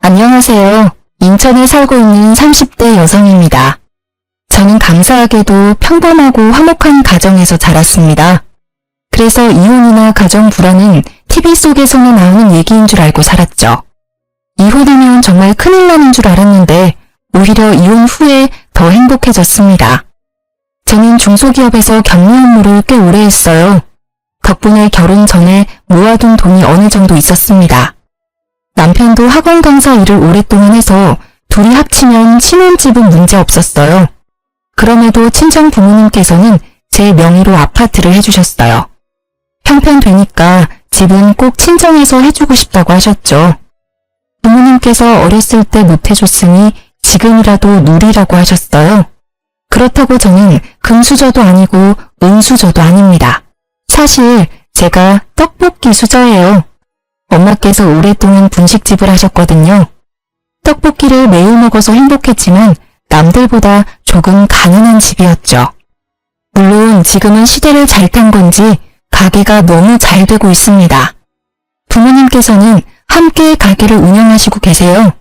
안녕하세요. 인천에 살고 있는 30대 여성입니다. 저는 감사하게도 평범하고 화목한 가정에서 자랐습니다. 그래서 이혼이나 가정 불화는 TV 속에서나 나오는 얘기인 줄 알고 살았죠. 이혼하면 정말 큰일 나는 줄 알았는데 오히려 이혼 후에 더 행복해졌습니다. 저는 중소기업에서 격리 업무를 꽤 오래 했어요. 덕분에 결혼 전에 모아둔 돈이 어느 정도 있었습니다. 남편도 학원 강사 일을 오랫동안 해서 둘이 합치면 신혼집은 문제 없었어요. 그럼에도 친정 부모님께서는 제 명의로 아파트를 해주셨어요. 형편되니까 집은 꼭 친정에서 해주고 싶다고 하셨죠. 부모님께서 어렸을 때 못해줬으니 지금이라도 누리라고 하셨어요. 그렇다고 저는 금수저도 아니고 은수저도 아닙니다. 사실 제가 떡볶이 수저예요. 엄마께서 오랫동안 분식집을 하셨거든요. 떡볶이를 매일 먹어서 행복했지만 남들보다 조금 가난한 집이었죠. 물론 지금은 시대를 잘 탄 건지 가게가 너무 잘 되고 있습니다. 부모님께서는 함께 가게를 운영하시고 계세요.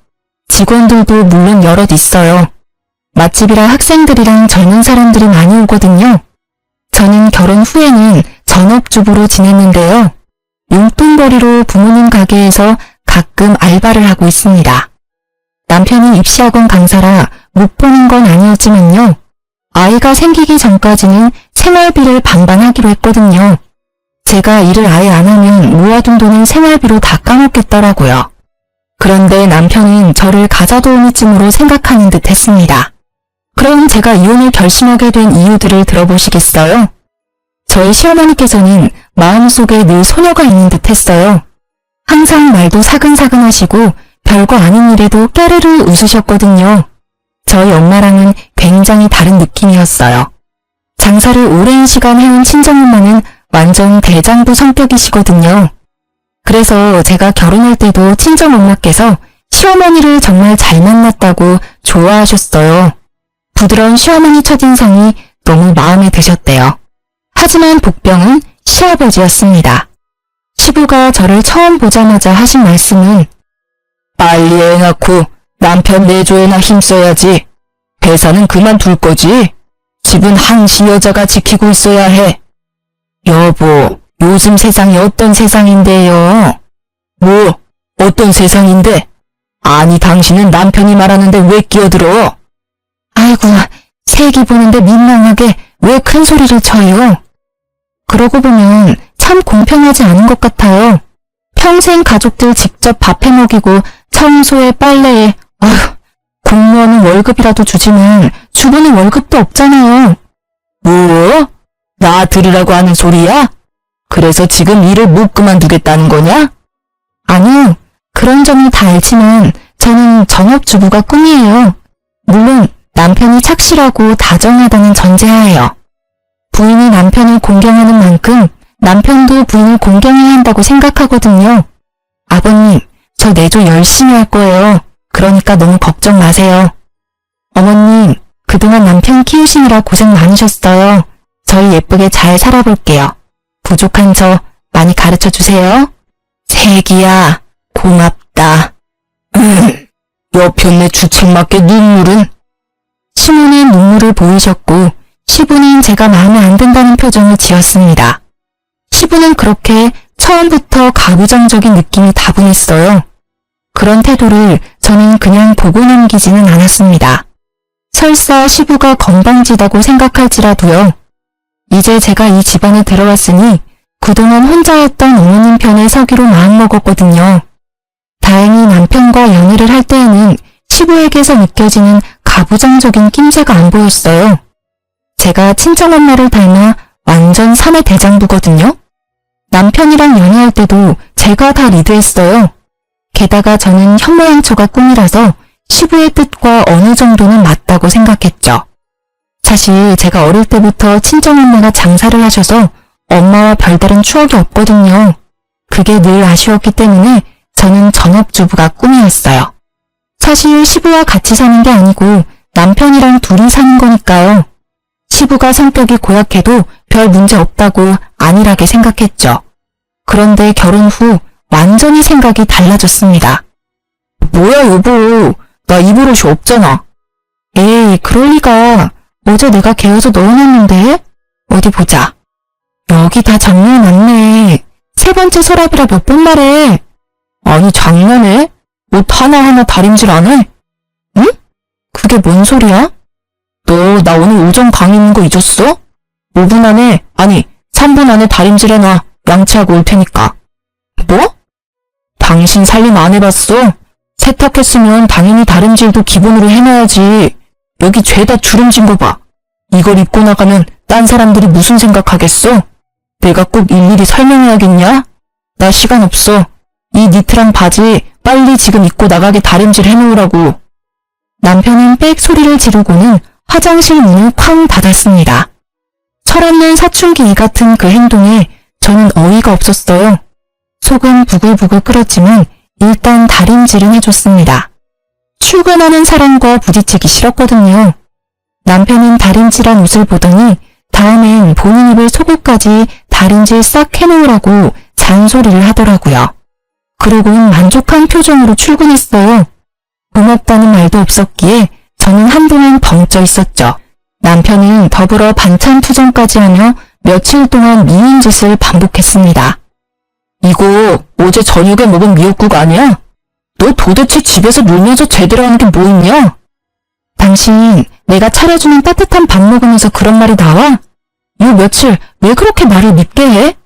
직원들도 물론 여럿 있어요. 맛집이라 학생들이랑 젊은 사람들이 많이 오거든요. 저는 결혼 후에는 전업주부로 지냈는데요. 용돈벌이로 부모님 가게에서 가끔 알바를 하고 있습니다. 남편이 입시학원 강사라 못 보는 건 아니었지만요. 아이가 생기기 전까지는 생활비를 반반하기로 했거든요. 제가 일을 아예 안 하면 모아둔 돈은 생활비로 다 까먹겠더라고요. 그런데 남편은 저를 가자도우미쯤으로 생각하는 듯 했습니다. 그럼 제가 이혼을 결심하게 된 이유들을 들어보시겠어요? 저희 시어머니께서는 마음속에 늘 소녀가 있는 듯 했어요. 항상 말도 사근사근 하시고 별거 아닌 일에도 깨르르 웃으셨거든요. 저희 엄마랑은 굉장히 다른 느낌이었어요. 장사를 오랜 시간 해온 친정엄마는 완전 대장부 성격이시거든요. 그래서 제가 결혼할 때도 친정엄마께서 시어머니를 정말 잘 만났다고 좋아하셨어요. 부드러운 시어머니 첫인상이 너무 마음에 드셨대요. 하지만 복병은 시아버지였습니다. 시부가 저를 처음 보자마자 하신 말씀은 빨리 애 낳고 남편 내조에나 힘써야지. 회사는 그만둘 거지. 집은 한시 여자가 지키고 있어야 해. 여보, 요즘 세상이 어떤 세상인데요? 뭐, 어떤 세상인데? 아니, 당신은 남편이 말하는데 왜 끼어들어? 아이고, 새끼 보는데 민망하게 왜 큰 소리를 쳐요? 그러고 보면 참 공평하지 않은 것 같아요. 평생 가족들 직접 밥해 먹이고 청소에 빨래에 공무원은 월급이라도 주지만 주부는 월급도 없잖아요. 뭐? 나 들으라고 하는 소리야? 그래서 지금 일을 못 그만두겠다는 거냐? 아니요. 그런 점을 다 알지만 저는 전업주부가 꿈이에요. 물론 남편이 착실하고 다정하다는 전제하에요. 부인이 남편을 공경하는 만큼 남편도 부인을 공경해야 한다고 생각하거든요. 아버님, 저 내조 열심히 할 거예요. 그러니까 너무 걱정 마세요. 어머님, 그동안 남편 키우시느라 고생 많으셨어요. 저희 예쁘게 잘 살아볼게요. 부족한 저 많이 가르쳐 주세요. 새끼야, 고맙다. 여편네 주책맞게 눈물은? 시모는 눈물을 보이셨고 시부는 제가 마음에 안 든다는 표정을 지었습니다. 시부는 그렇게 처음부터 가부장적인 느낌이 다분했어요. 그런 태도를 저는 그냥 보고 넘기지는 않았습니다. 설사 시부가 건방지다고 생각할지라도요. 이제 제가 이 집안에 들어왔으니 그동안 혼자였던 어머님 편에 서기로 마음먹었거든요. 다행히 남편과 연애를 할 때에는 시부에게서 느껴지는 가부장적인 낌새가 안 보였어요. 제가 친정엄마를 닮아 완전 3의 대장부거든요. 남편이랑 연애할 때도 제가 다 리드했어요. 게다가 저는 현모양처가 꿈이라서 시부의 뜻과 어느 정도는 맞다고 생각했죠. 사실 제가 어릴 때부터 친정엄마가 장사를 하셔서 엄마와 별다른 추억이 없거든요. 그게 늘 아쉬웠기 때문에 저는 전업주부가 꿈이었어요. 사실 시부와 같이 사는 게 아니고 남편이랑 둘이 사는 거니까요. 시부가 성격이 고약해도 별 문제 없다고 안일하게 생각했죠. 그런데 결혼 후 완전히 생각이 달라졌습니다. 뭐야 여보, 나 입을 옷이 없잖아. 에이, 그럴 리가. 어제 내가 개어서 넣어놨는데? 어디 보자. 여기 다 정리해놨네. 세 번째 서랍이라 몇 번 말해. 아니 장난해? 옷 하나하나 다림질 안 해? 응? 그게 뭔 소리야? 너 나 오늘 오전 강의 있는 거 잊었어? 5분 안에, 아니 3분 안에 다림질 해놔. 양치하고 올 테니까. 뭐? 당신 살림 안 해봤어? 세탁했으면 당연히 다림질도 기본으로 해놔야지. 여기 죄다 주름진 거 봐. 이걸 입고 나가면 딴 사람들이 무슨 생각하겠어? 내가 꼭 일일이 설명해야겠냐? 나 시간 없어. 이 니트랑 바지 빨리 지금 입고 나가게 다림질 해놓으라고. 남편은 빽 소리를 지르고는 화장실 문을 쾅 닫았습니다. 철없는 사춘기 같은 그 행동에 저는 어이가 없었어요. 속은 부글부글 끓었지만 일단 다림질은 해줬습니다. 출근하는 사람과 부딪히기 싫었거든요. 남편은 다림질한 옷을 보더니 다음엔 본인 입을 속옷까지 다림질 싹 해놓으라고 잔소리를 하더라고요. 그러고는 만족한 표정으로 출근했어요. 고맙다는 말도 없었기에 저는 한동안 벙쪄 있었죠. 남편은 더불어 반찬 투정까지 하며 며칠 동안 미운 짓을 반복했습니다. 이거 어제 저녁에 먹은 미역국 아니야? 너 도대체 집에서 놀면서 제대로 하는 게 뭐 있냐? 당신 내가 차려주는 따뜻한 밥 먹으면서 그런 말이 나와? 요 며칠 왜 그렇게 말을 밉게 해?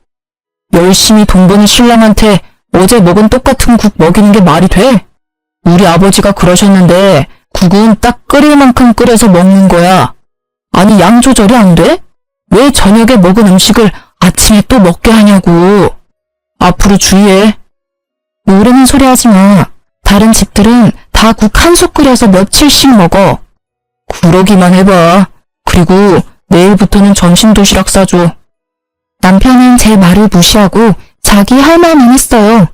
열심히 돈 버는 신랑한테 어제 먹은 똑같은 국 먹이는 게 말이 돼? 우리 아버지가 그러셨는데 국은 딱 끓일 만큼 끓여서 먹는 거야. 아니 양 조절이 안 돼? 왜 저녁에 먹은 음식을 아침에 또 먹게 하냐고. 앞으로 주의해. 모르는 소리 하지 마. 다른 집들은 다 국 한 솥 끓여서 며칠씩 먹어. 그러기만 해봐. 그리고 내일부터는 점심 도시락 싸줘. 남편은 제 말을 무시하고 자기 할 말만 했어요.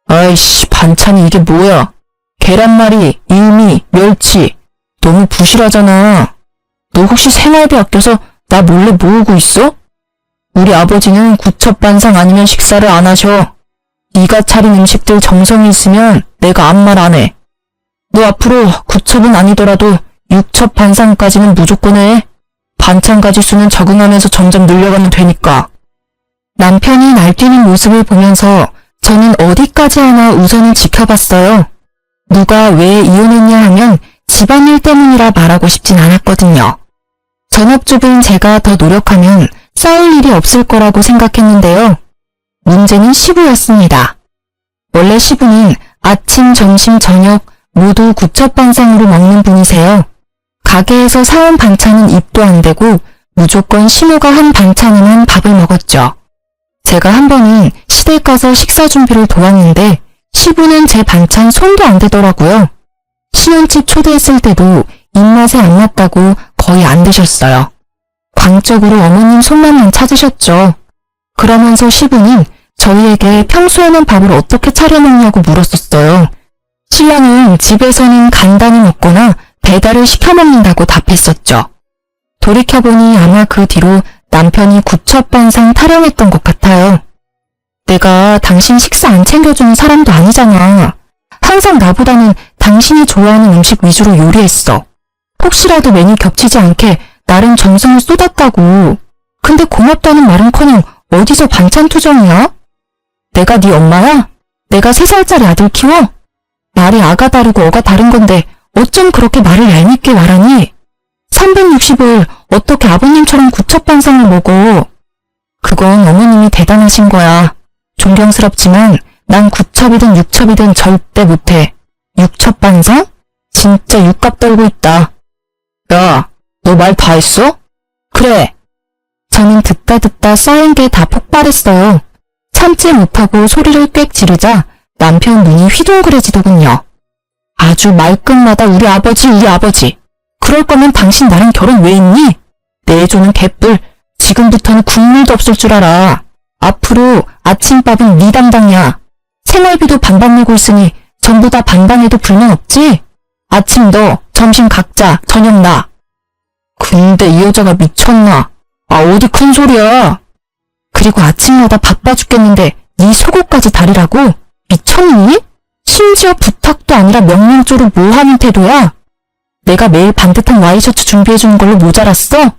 아이씨, 반찬이 이게 뭐야. 계란말이, 일미, 멸치. 너무 부실하잖아. 너 혹시 생활비 아껴서 나 몰래 모으고 있어? 우리 아버지는 구첩반상 아니면 식사를 안 하셔. 네가 차린 음식들 정성이 있으면 내가 아무 말 안 해. 너 앞으로 구첩은 아니더라도 육첩반상까지는 무조건 해. 반찬 가짓수는 적응하면서 점점 늘려가면 되니까. 남편이 날뛰는 모습을 보면서 저는 어디까지 하나 우선은 지켜봤어요. 누가 왜 이혼했냐 하면 집안일 때문이라 말하고 싶진 않았거든요. 전업주부인 제가 더 노력하면 싸울 일이 없을 거라고 생각했는데요. 문제는 시부였습니다. 원래 시부는 아침, 점심, 저녁 모두 구첩반상으로 먹는 분이세요. 가게에서 사온 반찬은 입도 안 대고 무조건 시모가 한 반찬에만 밥을 먹었죠. 제가 한 번은 시댁 가서 식사 준비를 도왔는데 시부는 제 반찬 손도 안 대더라고요. 신혼집 초대했을 때도 입맛에 안 맞다고 거의 안 드셨어요. 광적으로 어머님 손맛만 찾으셨죠. 그러면서 시부는 저희에게 평소에는 밥을 어떻게 차려 먹냐고 물었었어요. 신랑은 집에서는 간단히 먹거나 배달을 시켜 먹는다고 답했었죠. 돌이켜보니 아마 그 뒤로 남편이 구첩반상 타령했던 것 같아요. 내가 당신 식사 안 챙겨주는 사람도 아니잖아. 항상 나보다는 당신이 좋아하는 음식 위주로 요리했어. 혹시라도 메뉴 겹치지 않게 나름 정성을 쏟았다고. 근데 고맙다는 말은커녕 어디서 반찬 투정이야? 내가 네 엄마야? 내가 3살짜리 아들 키워? 말이 아가 다르고 어가 다른 건데 어쩜 그렇게 말을 얄밉게 말하니? 365일 어떻게 아버님처럼 구첩반상을 먹어? 그건 어머님이 대단하신 거야. 존경스럽지만 난 구첩이든 육첩이든 절대 못해. 육첩반상? 진짜 육갑 떨고 있다. 야, 너 말 다 했어? 그래. 저는 듣다 쌓인 게 다 폭발했어요. 참지 못하고 소리를 꽥 지르자 남편 눈이 휘둥그레지더군요. 아주 말끝마다 우리 아버지. 그럴 거면 당신 나랑 결혼 왜 했니? 내조는 개뿔. 지금부터는 국물도 없을 줄 알아. 앞으로 아침밥은 네 담당이야. 생활비도 반반 내고 있으니 전부 다 반반해도 불만 없지? 아침 너, 점심 각자, 저녁 나. 근데 이 여자가 미쳤나? 아, 어디 큰 소리야. 그리고 아침마다 바빠 죽겠는데 네 속옷까지 다리라고? 미쳤니? 심지어 부탁도 아니라 명령조로 뭐 하는 태도야? 내가 매일 반듯한 와이셔츠 준비해주는 걸로 모자랐어?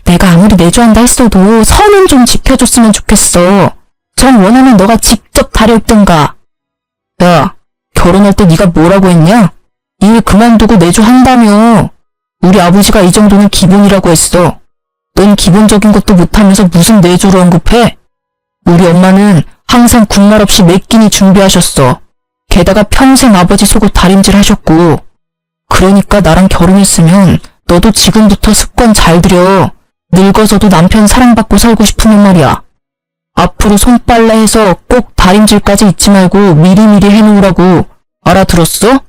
내가 아무리 내조한다 했어도 선은 좀 지켜줬으면 좋겠어. 정 원하면 너가 직접 다려입든가. 야, 결혼할 때 네가 뭐라고 했냐? 일 그만두고 내조한다며. 우리 아버지가 이 정도는 기본이라고 했어. 넌 기본적인 것도 못하면서 무슨 내조를 언급해? 우리 엄마는 항상 군말 없이 매 끼니 준비하셨어. 게다가 평생 아버지 속옷 다림질 하셨고. 그러니까 나랑 결혼했으면 너도 지금부터 습관 잘 들여. 늙어서도 남편 사랑받고 살고 싶으면 말이야. 앞으로 손빨래해서 꼭 다림질까지 잊지 말고 미리미리 해놓으라고. 알아들었어?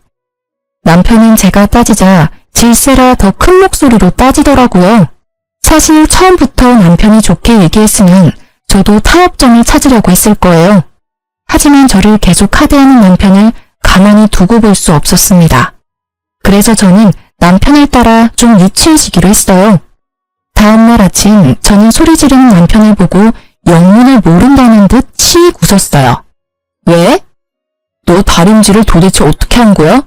남편은 제가 따지자 질세라 더 큰 목소리로 따지더라고요. 사실 처음부터 남편이 좋게 얘기했으면 저도 타협점을 찾으려고 했을 거예요. 하지만 저를 계속 하대하는 남편을 가만히 두고 볼 수 없었습니다. 그래서 저는 남편을 따라 좀 유치해지기로 했어요. 다음날 아침 저는 소리 지르는 남편을 보고 영문을 모른다는 듯 씩 웃었어요. 왜? 너 다림질을 도대체 어떻게 한 거야?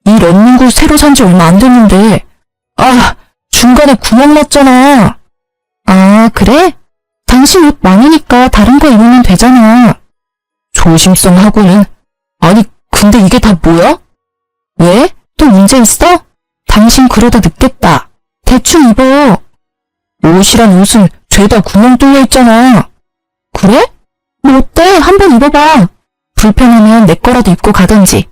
이 런닝구 새로 산 지 얼마 안 됐는데. 아, 중간에 구멍 났잖아. 아, 그래? 당신 옷 많으니까 다른 거 입으면 되잖아. 조심성하고는. 아니, 근데 이게 다 뭐야? 왜? 또 문제 있어? 당신 그러다 늦겠다. 대충 입어. 옷이란 옷은 죄다 구멍 뚫려 있잖아. 그래? 뭐 어때? 한번 입어봐. 불편하면 내 거라도 입고 가던지.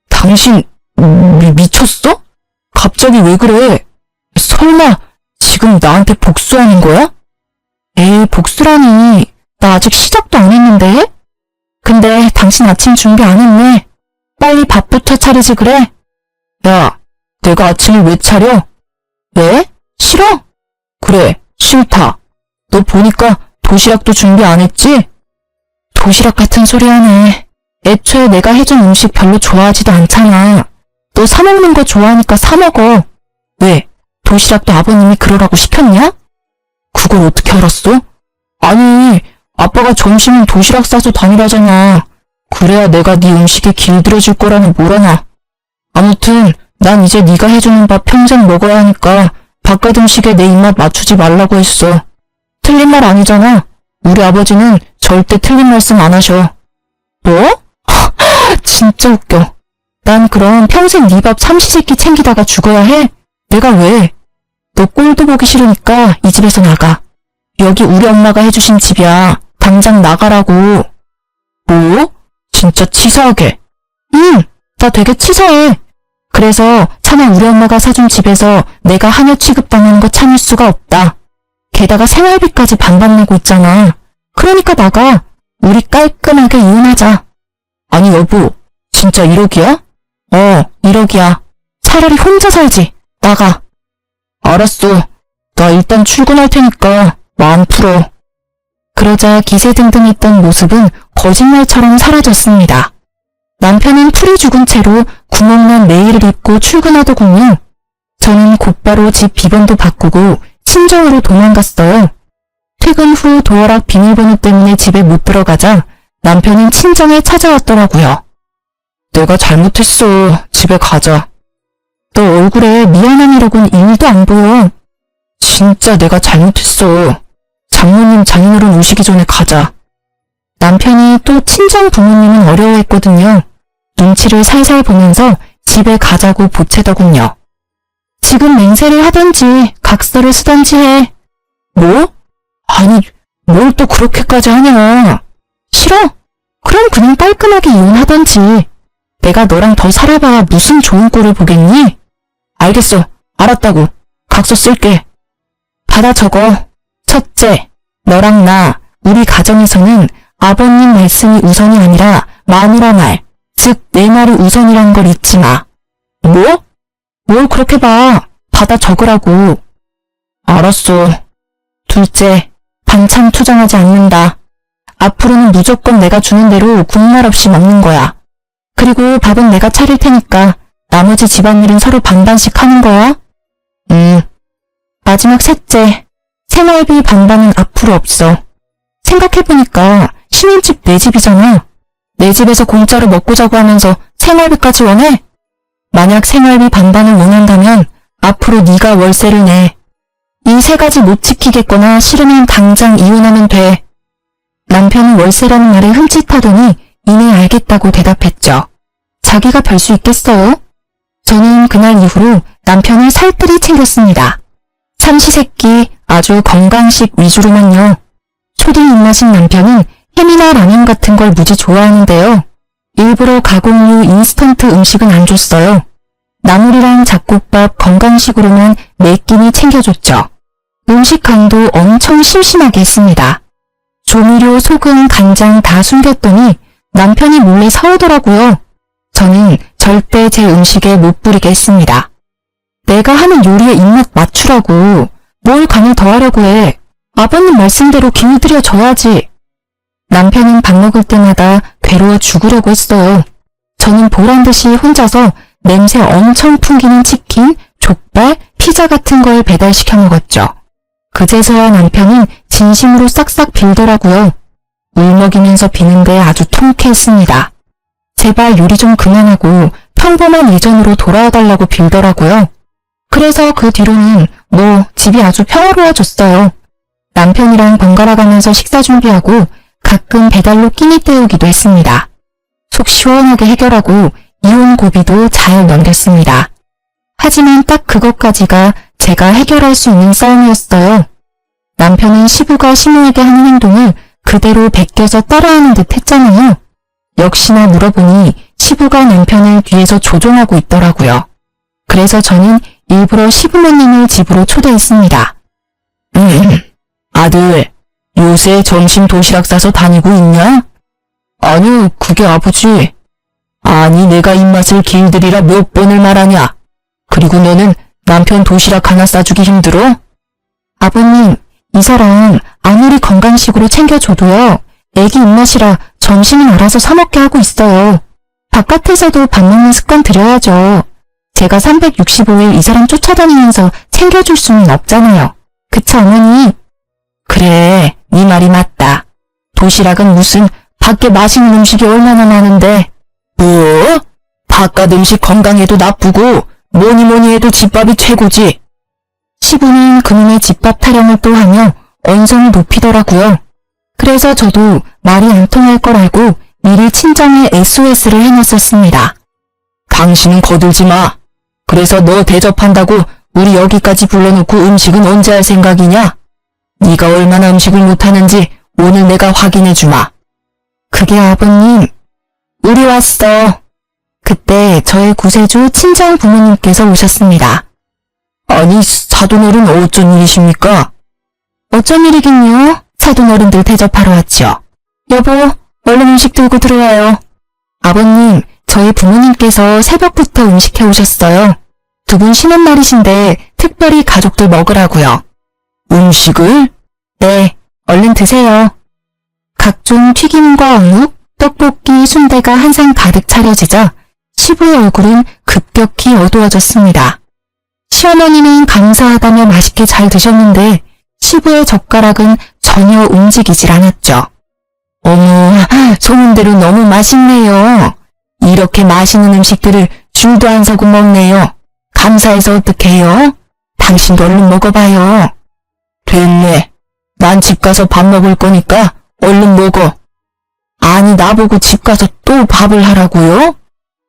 당신 미쳤어? 갑자기 왜 그래? 설마 지금 나한테 복수하는 거야? 에이, 복수라니. 나 아직 시작도 안 했는데? 근데 당신 아침 준비 안 했네. 빨리 밥부터 차리지 그래? 야, 내가 아침을 왜 차려? 왜? 싫어? 그래, 싫다. 너 보니까 도시락도 준비 안 했지? 도시락 같은 소리 하네. 애초에 내가 해준 음식 별로 좋아하지도 않잖아. 너 사먹는 거 좋아하니까 사먹어. 왜? 도시락도 아버님이 그러라고 시켰냐? 그걸 어떻게 알았어? 아니, 아빠가 점심은 도시락 싸서 다니라잖아. 그래야 내가 네 음식에 길들여질 거라는 뭘 아나. 아무튼 난 이제 네가 해주는 밥 평생 먹어야 하니까 바깥 음식에 내 입맛 맞추지 말라고 했어. 틀린 말 아니잖아. 우리 아버지는 절대 틀린 말씀 안 하셔. 뭐? 진짜 웃겨. 난 그럼 평생 네 밥 삼시세끼 챙기다가 죽어야 해? 내가 왜? 너 꼴도 보기 싫으니까 이 집에서 나가. 여기 우리 엄마가 해주신 집이야. 당장 나가라고. 뭐? 진짜 치사하게. 응, 나 되게 치사해. 그래서 차마 우리 엄마가 사준 집에서 내가 하녀 취급당하는 거 참을 수가 없다. 게다가 생활비까지 반반 내고 있잖아. 그러니까 나가. 우리 깔끔하게 이혼하자. 아니 여보, 진짜 1억이야? 1억이야. 차라리 혼자 살지. 나가. 알았어. 나 일단 출근할 테니까 마음 풀어. 그러자 기세등등했던 모습은 거짓말처럼 사라졌습니다. 남편은 풀이 죽은 채로 구멍난 내일을 입고 출근하더군요. 저는 곧바로 집 비번도 바꾸고 친정으로 도망갔어요. 퇴근 후 도어락 비밀번호 때문에 집에 못 들어가자 남편은 친정에 찾아왔더라고요. 내가 잘못했어. 집에 가자. 너 얼굴에 미안함이라고는 1도 안 보여. 진짜 내가 잘못했어. 장모님 장인어른 오시기 전에 가자. 남편이 또 친정 부모님은 어려워했거든요. 눈치를 살살 보면서 집에 가자고 보채더군요. 지금 맹세를 하든지 각서를 쓰든지 해. 뭐? 아니, 뭘 또 그렇게까지 하냐. 싫어? 그럼 그냥 깔끔하게 이혼하든지. 내가 너랑 더 살아봐야 무슨 좋은 꼴을 보겠니? 알겠어. 알았다고. 각서 쓸게. 받아 적어. 첫째, 너랑 나, 우리 가정에서는 아버님 말씀이 우선이 아니라 마누라 말, 즉 내 말이 우선이란 걸 잊지 마. 뭐? 뭘 그렇게 봐. 받아 적으라고. 알았어. 둘째, 반찬 투정하지 않는다. 앞으로는 무조건 내가 주는 대로 군말 없이 먹는 거야. 그리고 밥은 내가 차릴 테니까 나머지 집안일은 서로 반반씩 하는 거야. 마지막 셋째, 생활비 반반은 앞으로 없어. 생각해보니까 신혼집 내 집이잖아. 내 집에서 공짜로 먹고 자고 하면서 생활비까지 원해? 만약 생활비 반반을 원한다면 앞으로 네가 월세를 내. 이 세 가지 못 지키겠거나 싫으면 당장 이혼하면 돼. 남편은 월세라는 말에 흠칫하더니 이내 알겠다고 대답했죠. 자기가 별 수 있겠어요? 저는 그날 이후로 남편을 살뜰히 챙겼습니다. 삼시세끼 아주 건강식 위주로만요. 초딩 입맛인 남편은 햄이나 라면 같은 걸 무지 좋아하는데요. 일부러 가공류 인스턴트 음식은 안 줬어요. 나물이랑 잡곡밥 건강식으로만 매 끼니 챙겨줬죠. 음식 간도 엄청 심심하게 했습니다. 조미료, 소금, 간장 다 숨겼더니 남편이 몰래 사오더라고요. 저는 절대 제 음식에 못 부리게 했습니다. 내가 하는 요리에 입맛 맞추라고 뭘 간을 더하려고 해. 아버님 말씀대로 기울여 줘야지. 남편은 밥 먹을 때마다 괴로워 죽으려고 했어요. 저는 보란듯이 혼자서 냄새 엄청 풍기는 치킨, 족발, 피자 같은 걸 배달시켜 먹었죠. 그제서야 남편은 진심으로 싹싹 빌더라고요. 울먹이면서 비는데 아주 통쾌했습니다. 제발 요리 좀 그만하고 평범한 예전으로 돌아와달라고 빌더라고요. 그래서 그 뒤로는 집이 아주 평화로워졌어요. 남편이랑 번갈아 가면서 식사 준비하고 가끔 배달로 끼니 때우기도 했습니다. 속 시원하게 해결하고 이혼 고비도 잘 넘겼습니다. 하지만 딱 그것까지가 제가 해결할 수 있는 싸움이었어요. 남편은 시부가 심오하게 하는 행동을 그대로 베껴서 따라하는 듯 했잖아요. 역시나 물어보니 시부가 남편을 뒤에서 조종하고 있더라고요. 그래서 저는 일부러 시부모님을 집으로 초대했습니다. 아들, 요새 점심 도시락 싸서 다니고 있냐? 아니요, 그게 아버지. 아니, 내가 입맛을 길들이라 몇 번을 말하냐? 그리고 너는 남편 도시락 하나 싸주기 힘들어? 아버님, 이 사람 아무리 건강식으로 챙겨줘도요. 애기 입맛이라 점심은 알아서 사 먹게 하고 있어요. 바깥에서도 밥 먹는 습관 들여야죠. 제가 365일 이 사람 쫓아다니면서 챙겨줄 수는 없잖아요. 그치 어머니? 그래, 네 말이 맞다. 도시락은 무슨 밖에 맛있는 음식이 얼마나 많은데. 뭐? 바깥 음식 건강에도 나쁘고 뭐니 해도 집밥이 최고지. 시부는 그놈의 집밥 타령을 또 하며 언성을 높이더라고요. 그래서 저도 말이 안 통할 걸 알고 미리 친정에 SOS를 해놨었습니다. 당신은 거들지 마. 그래서 너 대접한다고 우리 여기까지 불러놓고 음식은 언제 할 생각이냐? 네가 얼마나 음식을 못하는지 오늘 내가 확인해주마. 그게 아버님, 우리 왔어. 그때 저의 구세주 친정 부모님께서 오셨습니다. 아니, 사돈어른 어쩐 일이십니까? 어쩐 일이긴요. 사돈어른들 대접하러 왔죠. 여보, 얼른 음식 들고 들어와요. 아버님, 저희 부모님께서 새벽부터 음식 해오셨어요. 두 분 쉬는 날이신데 특별히 가족들 먹으라고요. 음식을? 네, 얼른 드세요. 각종 튀김과 어묵, 떡볶이, 순대가 한 상 가득 차려지자 시부의 얼굴은 급격히 어두워졌습니다. 시어머니는 감사하다며 맛있게 잘 드셨는데 시부의 젓가락은 전혀 움직이질 않았죠. 어머, 소문대로 너무 맛있네요. 이렇게 맛있는 음식들을 줄도 안 서고 먹네요. 감사해서 어떡해요? 당신도 얼른 먹어봐요. 됐네. 난 집 가서 밥 먹을 거니까 얼른 먹어. 아니, 나보고 집 가서 또 밥을 하라고요?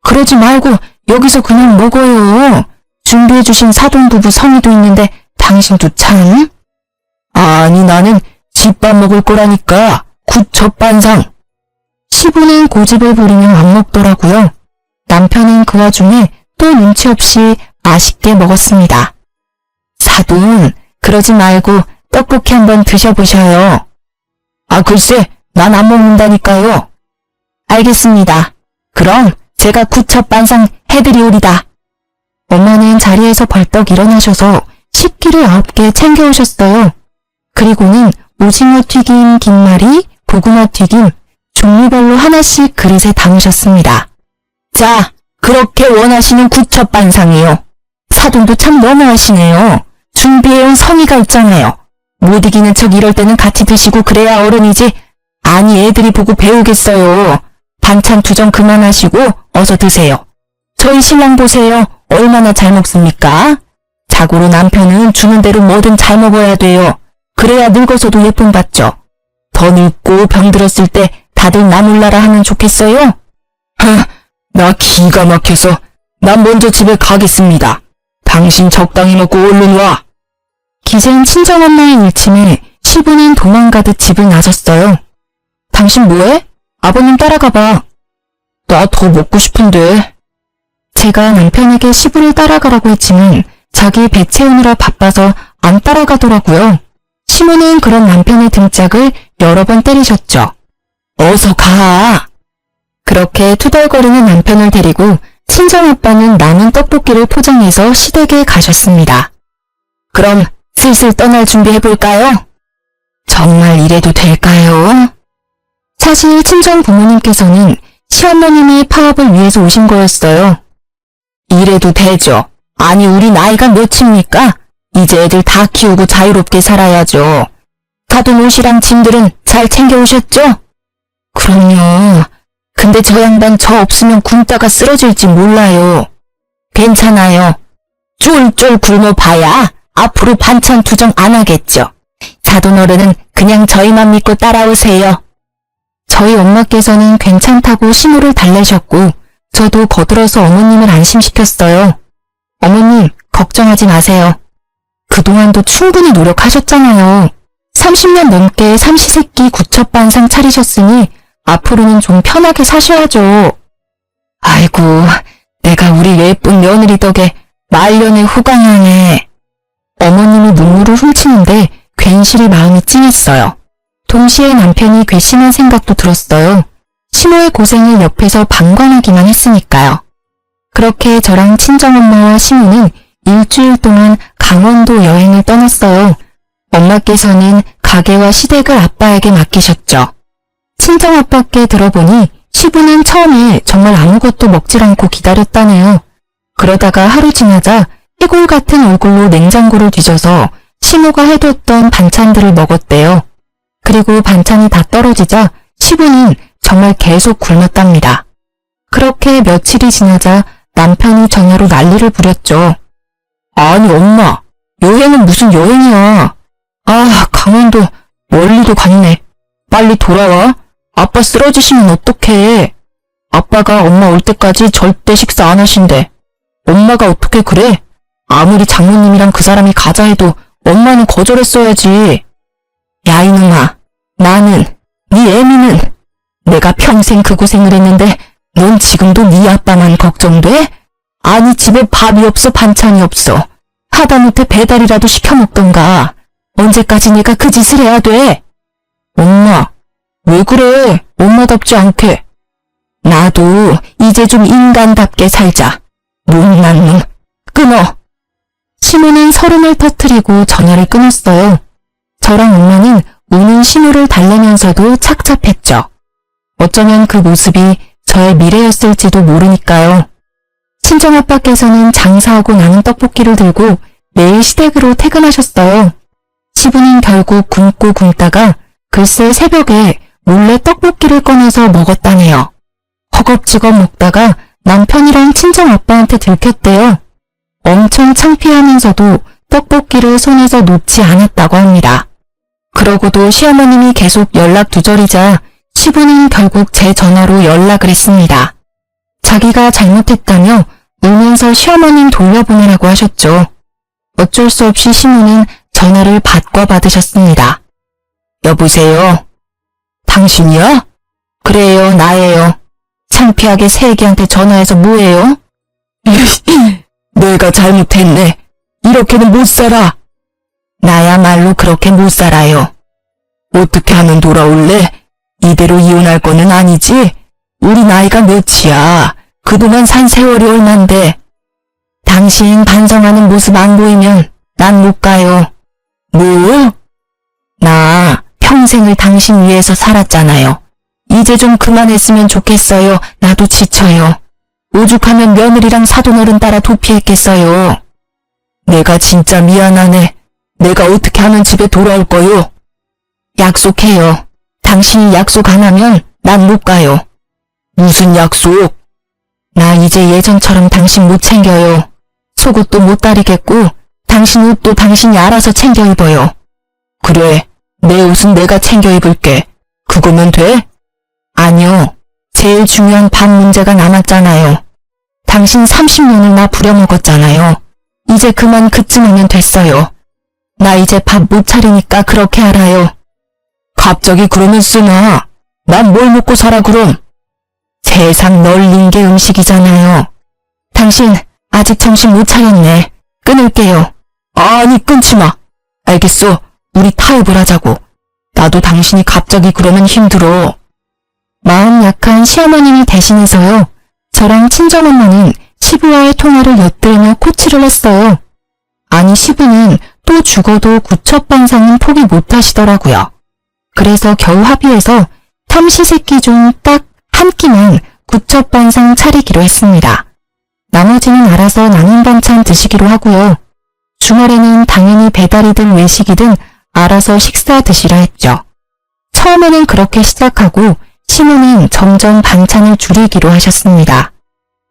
그러지 말고 여기서 그냥 먹어요. 준비해주신 사돈부부 성의도 있는데 당신도 참. 아니, 나는 집밥 먹을 거라니까. 굿첩반상. 시부는 고집을 부리며 안 먹더라고요. 남편은 그 와중에 또 눈치 없이 맛있게 먹었습니다. 사돈, 그러지 말고 떡볶이 한번 드셔보셔요. 아, 글쎄, 난 안 먹는다니까요. 알겠습니다. 그럼 제가 굿첩반상 해드리오리다. 엄마는 자리에서 벌떡 일어나셔서 식기를 9개 챙겨오셨어요. 그리고는 오징어 튀김, 김말이, 고구마 튀김, 종류별로 하나씩 그릇에 담으셨습니다. 자, 그렇게 원하시는 굿첩반상이요. 사돈도 참 너무하시네요. 준비해온 성의가 있잖아요. 못 이기는 척 이럴 때는 같이 드시고 그래야 어른이지. 아니, 애들이 보고 배우겠어요. 반찬 투정 그만하시고 어서 드세요. 저희 신랑 보세요. 얼마나 잘 먹습니까? 자고로 남편은 주는 대로 뭐든 잘 먹어야 돼요. 그래야 늙어서도 예쁨 받죠. 더 늙고 병들었을 때 다들 나 몰라라 하면 좋겠어요? 나 기가 막혀서 난 먼저 집에 가겠습니다. 당신 적당히 먹고 얼른 와. 기생 친정엄마의 일침에 시부는 도망가듯 집을 나섰어요. 당신 뭐해? 아버님 따라가봐. 나 더 먹고 싶은데. 제가 남편에게 시부를 따라가라고 했지만 자기 배 채우느라 바빠서 안 따라가더라고요. 시부는 그런 남편의 등짝을 여러 번 때리셨죠. 어서 가. 그렇게 투덜거리는 남편을 데리고 친정아빠는 남은 떡볶이를 포장해서 시댁에 가셨습니다. 그럼 슬슬 떠날 준비해볼까요? 정말 이래도 될까요? 사실 친정 부모님께서는 시어머님의 파업을 위해서 오신 거였어요. 이래도 되죠. 아니 우리 나이가 몇입니까? 이제 애들 다 키우고 자유롭게 살아야죠. 가둔 옷이랑 짐들은 잘 챙겨오셨죠? 그럼요. 근데 저 양반 저 없으면 굶다가 쓰러질지 몰라요. 괜찮아요. 쫄쫄 굶어봐야 앞으로 반찬 투정 안 하겠죠. 사돈어른은 그냥 저희만 믿고 따라오세요. 저희 엄마께서는 괜찮다고 신호를 달래셨고 저도 거들어서 어머님을 안심시켰어요. 어머님, 걱정하지 마세요. 그동안도 충분히 노력하셨잖아요. 30년 넘게 삼시세끼 구첩반상 차리셨으니 앞으로는 좀 편하게 사셔야죠. 아이고, 내가 우리 예쁜 며느리 덕에 말년에 후광하네. 어머님이 눈물을 훔치는데 괜시리 마음이 찡했어요. 동시에 남편이 괘씸한 생각도 들었어요. 시모의 고생을 옆에서 방관하기만 했으니까요. 그렇게 저랑 친정엄마와 시모는 일주일 동안 강원도 여행을 떠났어요. 엄마께서는 가게와 시댁을 아빠에게 맡기셨죠. 친정아빠께 들어보니 시부는 처음에 정말 아무것도 먹질 않고 기다렸다네요. 그러다가 하루 지나자 해골 같은 얼굴로 냉장고를 뒤져서 시모가 해뒀던 반찬들을 먹었대요. 그리고 반찬이 다 떨어지자 시부는 정말 계속 굶었답니다. 그렇게 며칠이 지나자 남편이 전화로 난리를 부렸죠. 아니 엄마, 여행은 무슨 여행이야. 아, 강원도 멀리도 갔네. 빨리 돌아와. 아빠 쓰러지시면 어떡해. 아빠가 엄마 올 때까지 절대 식사 안 하신대. 엄마가 어떻게 그래? 아무리 장모님이랑 그 사람이 가자 해도 엄마는 거절했어야지. 야 이놈아, 나는, 네 애미는 내가 평생 그 고생을 했는데 넌 지금도 네 아빠만 걱정돼? 아니 집에 밥이 없어 반찬이 없어. 하다못해 배달이라도 시켜 먹던가. 언제까지 내가 그 짓을 해야 돼? 엄마, 왜 그래? 엄마답지 않게. 나도 이제 좀 인간답게 살자. 못난 놈, 끊어. 시모는 서름을 터뜨리고 전화를 끊었어요. 저랑 엄마는 우는 시모를 달래면서도 착잡했죠. 어쩌면 그 모습이 저의 미래였을지도 모르니까요. 친정아빠께서는 장사하고 남은 떡볶이를 들고 매일 시댁으로 퇴근하셨어요. 시부는 결국 굶고 굶다가 글쎄 새벽에 몰래 떡볶이를 꺼내서 먹었다네요. 허겁지겁 먹다가 남편이랑 친정아빠한테 들켰대요. 엄청 창피하면서도 떡볶이를 손에서 놓지 않았다고 합니다. 그러고도 시어머님이 계속 연락 두절이자 시부는 결국 제 전화로 연락을 했습니다. 자기가 잘못했다며 울면서 시어머님 돌려보내라고 하셨죠. 어쩔 수 없이 시모는 전화를 받고 받으셨습니다. 여보세요? 당신이야? 그래요, 나예요. 창피하게 새애기한테 전화해서 뭐해요? 내가 잘못했네. 이렇게는 못 살아. 나야말로 그렇게 못 살아요. 어떻게 하면 돌아올래? 이대로 이혼할 거는 아니지? 우리 나이가 몇이야. 그동안 산 세월이 얼만데. 당신 반성하는 모습 안 보이면 난 못 가요. 뭐? 나 평생을 당신 위해서 살았잖아요. 이제 좀 그만했으면 좋겠어요. 나도 지쳐요. 오죽하면 며느리랑 사돈어른 따라 도피했겠어요. 내가 진짜 미안하네. 내가 어떻게 하면 집에 돌아올 거요? 약속해요. 당신이 약속 안 하면 난 못 가요. 무슨 약속? 나 이제 예전처럼 당신 못 챙겨요. 속옷도 못 다리겠고 당신 옷도 당신이 알아서 챙겨 입어요. 그래, 내 옷은 내가 챙겨 입을게. 그거면 돼? 아니요. 제일 중요한 밥 문제가 남았잖아요. 당신 30년을 나 부려먹었잖아요. 이제 그만 그쯤하면 됐어요. 나 이제 밥 못 차리니까 그렇게 알아요. 갑자기 그러면 쓰나? 난 뭘 먹고 살아 그럼? 세상 널린 게 음식이잖아요. 당신 아직 정신 못 차렸네. 끊을게요. 아니 끊지 마. 알겠어. 우리 타협을 하자고. 나도 당신이 갑자기 그러면 힘들어. 마음 약한 시어머님이 대신해서요. 저랑 친정엄마는 시부와의 통화를 엿들으며 코치를 했어요. 아니 시부는 또 죽어도 구첩반상은 포기 못하시더라고요. 그래서 겨우 합의해서 삼시세끼 중 딱 한 끼만 구첩반상 차리기로 했습니다. 나머지는 알아서 남은 반찬 드시기로 하고요. 주말에는 당연히 배달이든 외식이든 알아서 식사 드시라 했죠. 처음에는 그렇게 시작하고 시모는 점점 반찬을 줄이기로 하셨습니다.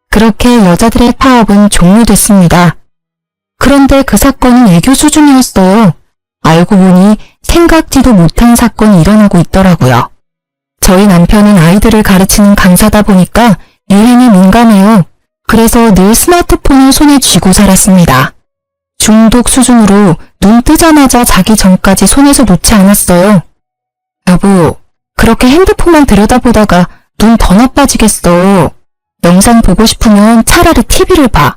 그렇게 여자들의 파업은 종료됐습니다. 그런데 그 사건은 애교 수준이었어요. 알고 보니 생각지도 못한 사건이 일어나고 있더라고요. 저희 남편은 아이들을 가르치는 강사다 보니까 유행에 민감해요. 그래서 늘 스마트폰을 손에 쥐고 살았습니다. 중독 수준으로 눈 뜨자마자 자기 전까지 손에서 놓지 않았어요. 여보, 그렇게 핸드폰만 들여다보다가 눈 더 나빠지겠어. 영상 보고 싶으면 차라리 TV를 봐.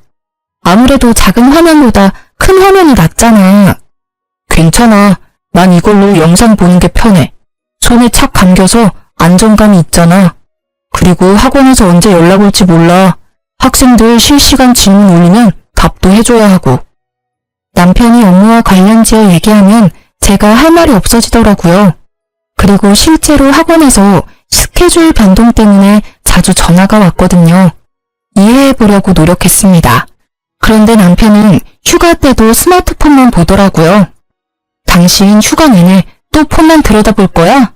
아무래도 작은 화면보다 큰 화면이 낫잖아. 괜찮아. 난 이걸로 영상 보는 게 편해. 손에 착 감겨서 안정감이 있잖아. 그리고 학원에서 언제 연락 올지 몰라. 학생들 실시간 질문 올리면 답도 해줘야 하고. 남편이 업무와 관련지어 얘기하면 제가 할 말이 없어지더라고요. 그리고 실제로 학원에서 스케줄 변동 때문에 자주 전화가 왔거든요. 이해해보려고 노력했습니다. 그런데 남편은 휴가 때도 스마트폰만 보더라고요. 당신 휴가 내내 또 폰만 들여다볼 거야?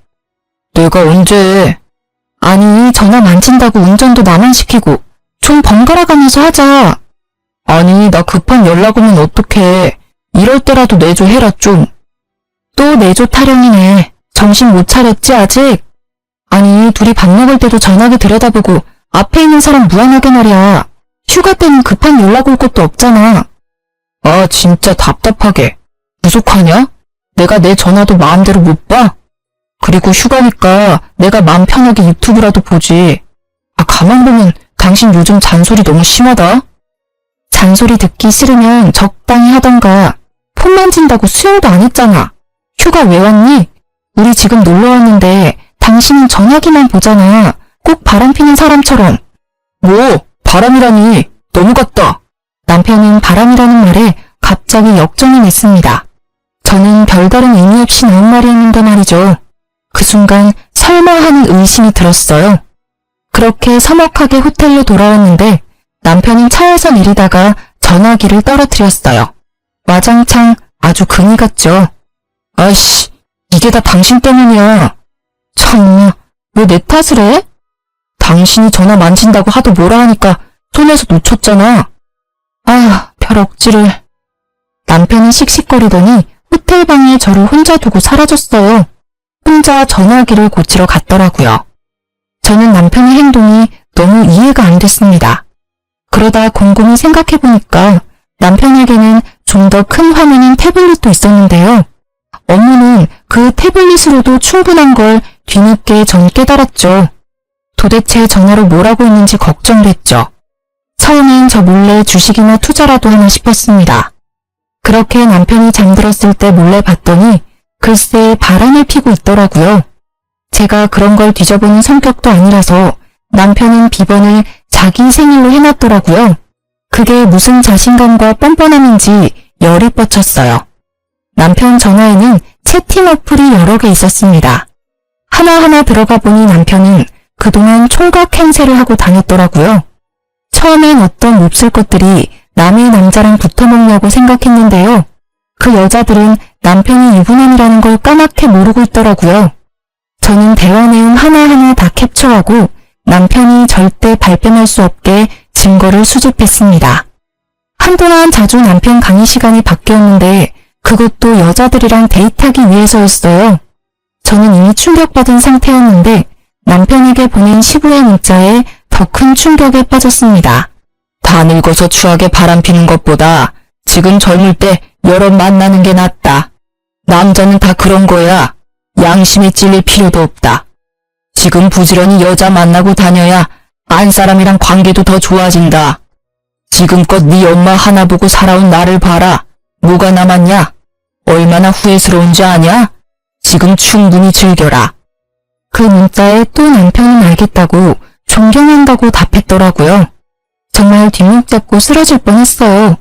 내가 언제? 아니, 전화 만진다고 운전도 나만 시키고 좀 번갈아가면서 하자. 아니, 나 급한 연락 오면 어떡해. 이럴 때라도 내조 해라 좀. 또 내조 타령이네. 정신 못 차렸지 아직? 아니, 둘이 밥 먹을 때도 전화기 들여다보고 앞에 있는 사람 무안하게 말이야. 휴가 때는 급한 연락 올 것도 없잖아. 아, 진짜 답답하게. 무속하냐? 내가 내 전화도 마음대로 못 봐? 그리고 휴가니까 내가 마음 편하게 유튜브라도 보지. 아, 가만 보면 당신 요즘 잔소리 너무 심하다. 잔소리 듣기 싫으면 적당히 하던가. 폰 만진다고 수영도 안 했잖아. 휴가 왜 왔니? 우리 지금 놀러 왔는데 당신은 전화기만 보잖아. 꼭 바람피는 사람처럼. 뭐? 바람이라니. 너무 같다. 남편은 바람이라는 말에 갑자기 역정이 냈습니다. 저는 별다른 의미 없이 나온 말이었는데 말이죠. 그 순간 설마 하는 의심이 들었어요. 그렇게 서먹하게 호텔로 돌아왔는데 남편은 차에서 내리다가 전화기를 떨어뜨렸어요. 와장창 아주 금이 갔죠. 아이씨, 이게 다 당신 때문이야. 참나, 왜 내 탓을 해? 당신이 전화 만진다고 하도 뭐라 하니까 손에서 놓쳤잖아. 아, 별 억지를. 남편은 씩씩거리더니 호텔 방에 저를 혼자 두고 사라졌어요. 혼자 전화기를 고치러 갔더라고요. 저는 남편의 행동이 너무 이해가 안 됐습니다. 그러다 곰곰이 생각해보니까 남편에게는 좀 더 큰 화면인 태블릿도 있었는데요. 업무는 그 태블릿으로도 충분한 걸 뒤늦게 전 깨달았죠. 도대체 전화로 뭘 하고 있는지 걱정을 했죠. 처음엔 저 몰래 주식이나 투자라도 하나 싶었습니다. 그렇게 남편이 잠들었을 때 몰래 봤더니 글쎄 바람을 피고 있더라고요. 제가 그런 걸 뒤져보는 성격도 아니라서 남편은 비번을 자기 생일로 해놨더라고요. 그게 무슨 자신감과 뻔뻔함인지 열이 뻗쳤어요. 남편 전화에는 채팅 어플이 여러 개 있었습니다. 하나하나 들어가 보니 남편은 그동안 총각 행세를 하고 다녔더라고요. 처음엔 어떤 몹쓸 것들이 남의 남자랑 붙어먹냐고 생각했는데요. 그 여자들은 남편이 유부남이라는 걸 까맣게 모르고 있더라고요. 저는 대화 내용 하나하나 다 캡처하고 남편이 절대 발뺌할 수 없게 증거를 수집했습니다. 한동안 자주 남편 강의 시간이 바뀌었는데 그것도 여자들이랑 데이트하기 위해서였어요. 저는 이미 충격받은 상태였는데 남편에게 보낸 시부의 문자에 더 큰 충격에 빠졌습니다. 다 늙어서 추하게 바람피는 것보다 지금 젊을 때 여러 만나는 게 낫다. 남자는 다 그런 거야. 양심에 찔릴 필요도 없다. 지금 부지런히 여자 만나고 다녀야 안 사람이랑 관계도 더 좋아진다. 지금껏 네 엄마 하나 보고 살아온 나를 봐라. 뭐가 남았냐? 얼마나 후회스러운지 아냐? 지금 충분히 즐겨라. 그 문자에 또 남편은 알겠다고 존경한다고 답했더라고요. 정말 뒷목 잡고 쓰러질 뻔했어요.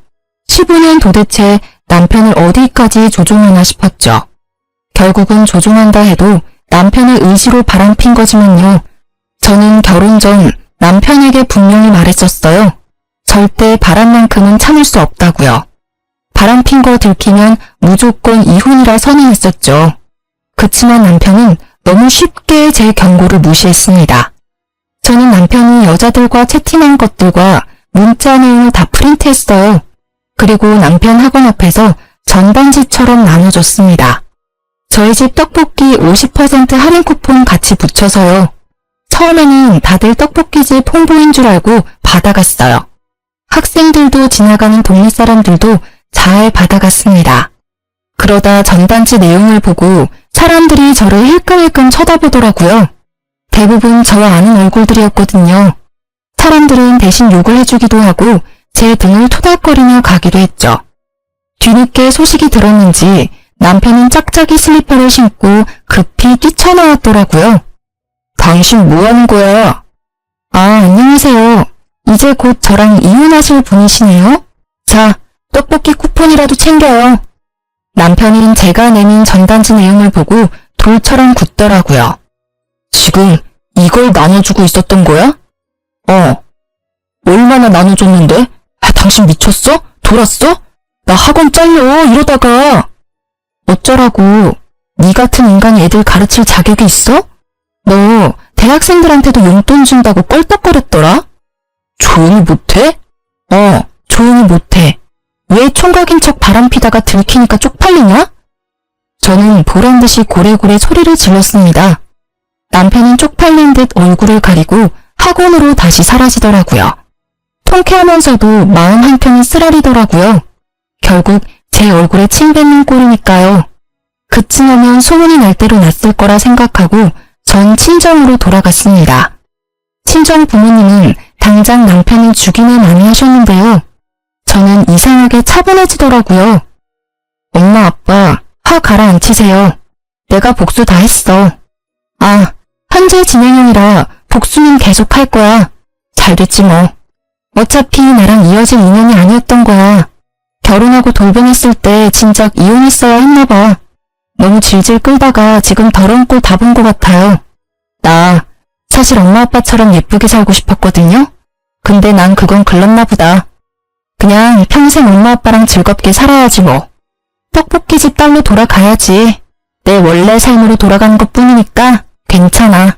시부는 도대체 남편을 어디까지 조종하나 싶었죠. 결국은 조종한다 해도 남편의 의지로 바람핀 거지만요. 저는 결혼 전 남편에게 분명히 말했었어요. 절대 바람만큼은 참을 수 없다고요. 바람핀 거 들키면 무조건 이혼이라 선언했었죠. 그치만 남편은 너무 쉽게 제 경고를 무시했습니다. 저는 남편이 여자들과 채팅한 것들과 문자 내용을 다 프린트했어요. 그리고 남편 학원 앞에서 전단지처럼 나눠줬습니다. 저희 집 떡볶이 50% 할인 쿠폰 같이 붙여서요. 처음에는 다들 떡볶이집 홍보인 줄 알고 받아갔어요. 학생들도 지나가는 동네 사람들도 잘 받아갔습니다. 그러다 전단지 내용을 보고 사람들이 저를 힐끔힐끔 쳐다보더라고요. 대부분 저와 아는 얼굴들이었거든요. 사람들은 대신 욕을 해주기도 하고 제 등을 토닥거리며 가기도 했죠. 뒤늦게 소식이 들었는지 남편은 짝짝이 슬리퍼를 신고 급히 뛰쳐나왔더라고요. 당신 뭐하는 거야? 아, 안녕하세요. 이제 곧 저랑 이혼하실 분이시네요? 자, 떡볶이 쿠폰이라도 챙겨요. 남편은 제가 내민 전단지 내용을 보고 돌처럼 굳더라고요. 지금 이걸 나눠주고 있었던 거야? 얼마나 나눠줬는데? 당신 미쳤어? 돌았어? 나 학원 잘려 이러다가. 어쩌라고. 네 같은 인간이 애들 가르칠 자격이 있어? 너 대학생들한테도 용돈 준다고 껄떡거렸더라? 조용히 못해? 조용히 못해. 왜 총각인 척 바람피다가 들키니까 쪽팔리냐? 저는 보란듯이 고래고래 소리를 질렀습니다. 남편은 쪽팔린 듯 얼굴을 가리고 학원으로 다시 사라지더라고요. 통쾌하면서도 마음 한켠이 쓰라리더라고요. 결국 제 얼굴에 침 뱉는 꼴이니까요. 그쯤 하면 소문이 날 대로 났을 거라 생각하고 전 친정으로 돌아갔습니다. 친정 부모님은 당장 남편을 죽이나 많이 하셨는데요. 저는 이상하게 차분해지더라고요. 엄마 아빠 화 가라앉히세요. 내가 복수 다 했어. 아, 현재 진행형이라 복수는 계속 할 거야. 잘 됐지 뭐. 어차피 나랑 이어질 인연이 아니었던 거야. 결혼하고 돌변했을 때 진작 이혼했어야 했나 봐. 너무 질질 끌다가 지금 더러운 꼴 다 본 것 같아요. 나 사실 엄마 아빠처럼 예쁘게 살고 싶었거든요. 근데 난 그건 글렀나 보다. 그냥 평생 엄마 아빠랑 즐겁게 살아야지 뭐. 떡볶이집 딸로 돌아가야지. 내 원래 삶으로 돌아가는 것뿐이니까 괜찮아.